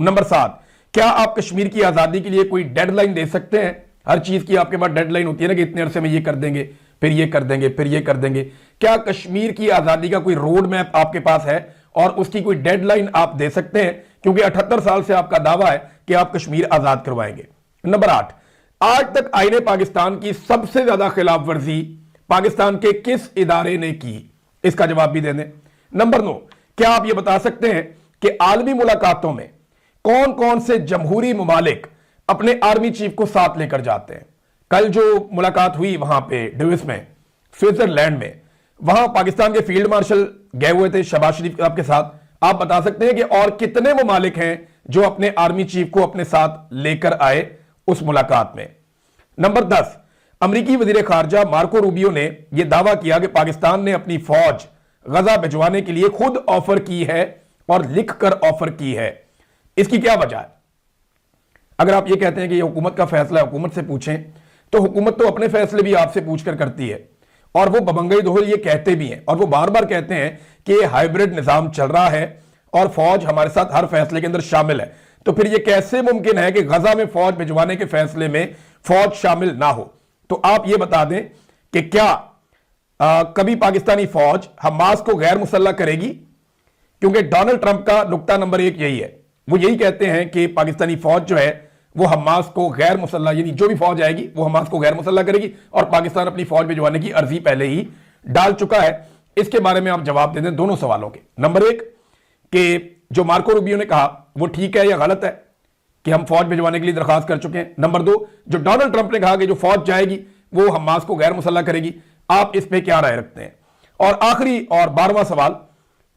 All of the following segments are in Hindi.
नंबर 7, क्या आप कश्मीर की आजादी के लिए कोई डेडलाइन दे सकते हैं? हर चीज की आपके पास डेडलाइन होती है ना कि इतने अरसे में ये कर देंगे, फिर ये कर देंगे, फिर ये कर देंगे। क्या कश्मीर की आजादी का कोई रोड मैप आपके पास है और उसकी कोई डेडलाइन आप दे सकते हैं? क्योंकि 78 साल से आपका दावा है कि आप कश्मीर आजाद करवाएंगे। नंबर 8, आज तक आईने पाकिस्तान की सबसे ज्यादा खिलाफ वर्जी पाकिस्तान के किस इदारे ने की? इसका जवाब भी दे दें। नंबर 9, क्या आप यह बता सकते हैं कि आलमी मुलाकातों में कौन कौन से जमहूरी ममालिक अपने आर्मी चीफ को साथ लेकर जाते हैं? कल जो मुलाकात हुई वहां पे डेविस में, स्विट्जरलैंड में, वहां पाकिस्तान के फील्ड मार्शल गए हुए थे शहबाज शरीफ आपके साथ। आप बता सकते हैं कि और कितने ममालिक हैं जो अपने आर्मी चीफ को अपने साथ लेकर आए उस मुलाकात में? नंबर 10, अमरीकी वजीर खारजा मार्को रूबियो ने यह दावा किया कि पाकिस्तान ने अपनी फौज गजा भिजवाने के लिए खुद ऑफर की है और लिखकर ऑफर की है। इसकी क्या वजह है? अगर आप ये कहते हैं कि यह हुकूमत का फैसला है, हुकूमत से पूछें, तो हुकूमत तो अपने फैसले भी आपसे पूछकर करती है और वो बबंगई दोहल ये कहते भी हैं और वो बार बार कहते हैं कि ये हाइब्रिड निजाम चल रहा है और फौज हमारे साथ हर फैसले के अंदर शामिल है। तो फिर ये कैसे मुमकिन है कि गजा में फौज भिजवाने के फैसले में फौज शामिल ना हो? तो आप ये बता दें कि क्या कभी पाकिस्तानी फौज हमास को गैर मुसल्लह करेगी? क्योंकि डोनाल्ड ट्रंप का नुक्ता नंबर 1 यही है, वो यही कहते हैं कि पाकिस्तानी फौज जो है वो हमास को गैर मुसल्लह, यानी जो भी फौज आएगी वो हमास को गैर मुसल्लह करेगी और पाकिस्तान अपनी फौज भिजवाने की अर्जी पहले ही डाल चुका है। इसके बारे में आप जवाब दे दें दोनों सवालों के। नंबर 1, कि जो मार्को रूबियो ने कहा वो ठीक है या गलत है कि हम फौज भिजवाने के लिए दरखास्त कर चुके हैं। नंबर 2, जो डोनाल्ड ट्रंप ने कहा कि जो फौज जाएगी वो हमास को गैर मुसल्लह करेगी, आप इस पर क्या राय रखते हैं? और आखिरी और 12वां सवाल,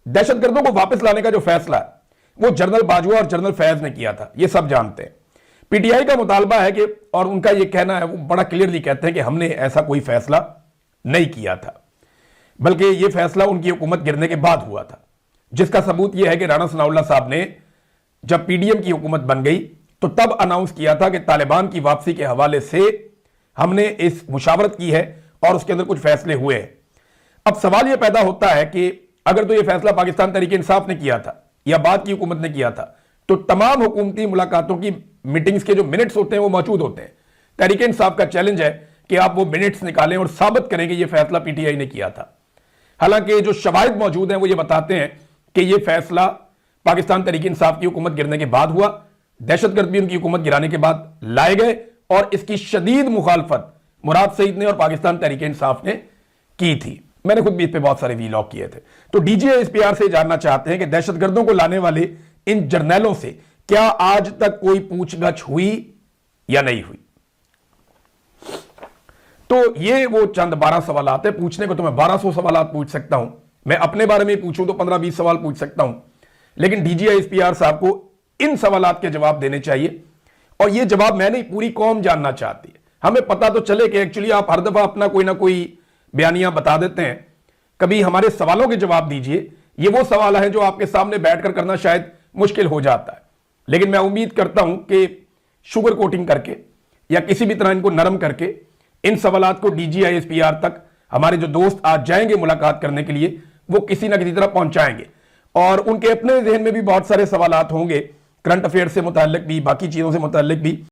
दहशतगर्दों को वापस लाने का जो फैसला है वो जनरल बाजवा और जनरल फैज ने किया था, ये सब जानते हैं। पीटीआई का मुतालबा है कि, और उनका ये कहना है, वो बड़ा क्लियरली कहते हैं कि हमने ऐसा कोई फैसला नहीं किया था, बल्कि ये फैसला उनकी हुकूमत गिरने के बाद हुआ था। जिसका सबूत यह है कि राणा सनाउल्लाह साहब ने जब पीडीएम की हुकूमत बन गई तो तब अनाउंस किया था कि तालिबान की वापसी के हवाले से हमने इस मुशावरत की है और उसके अंदर कुछ फैसले हुए हैं। अब सवाल यह पैदा होता है कि अगर तो यह फैसला पाकिस्तान तहरीक इंसाफ ने किया था या बाद की हुकूमत ने किया था, तो तमाम हुकूमती मुलाकातों की मीटिंग्स के जो मिनट्स होते हैं वो मौजूद होते हैं। तहरीक इंसाफ का चैलेंज है कि आप वो मिनट्स निकालें और साबित करें कि यह फैसला पीटीआई ने किया था। हालांकि जो शवाहिद मौजूद हैं वो ये बताते हैं कि यह फैसला पाकिस्तान तहरीक इंसाफ की हुकूमत गिरने के बाद हुआ, दहशतगर्द भी उनकी हुकूमत गिराने के बाद लाए गए और इसकी शदीद मुखालफत मुराद सईद ने और पाकिस्तान तहरीक इंसाफ ने की थी। मैंने खुद भी इस पे बहुत सारे वीलॉग किए थे। तो डीजीआईएसपीआर से जानना चाहते हैं कि दहशतगर्दों को लाने वाले इन जर्नैलों से क्या आज तक कोई पूछगछ हुई या नहीं हुई? तो ये वो चंद 12 सवाल आते हैं। पूछने को तो मैं 1200 सवाल पूछ सकता हूं, मैं अपने बारे में पूछूं तो 15-20 सवाल पूछ सकता हूं, लेकिन डीजीआईएसपीआर साहब को इन सवालात के जवाब देने चाहिए और ये जवाब मैं नहीं, पूरी कौम जानना चाहती है। हमें पता तो चले कि एक्चुअली आप हर दफा अपना कोई ना कोई बयानियां बता देते हैं, कभी हमारे सवालों के जवाब दीजिए। ये वो सवाल है जो आपके सामने बैठकर करना शायद मुश्किल हो जाता है, लेकिन मैं उम्मीद करता हूं कि शुगर कोटिंग करके या किसी भी तरह इनको नरम करके इन सवालात को डीजीआईएसपीआर तक हमारे जो दोस्त आज जाएंगे मुलाकात करने के लिए वो किसी ना किसी तरह पहुंचाएंगे और उनके अपने जहन में भी बहुत सारे सवालात होंगे, करंट अफेयर से मुताल्लिक भी, बाकी चीजों से मुताल्लिक भी।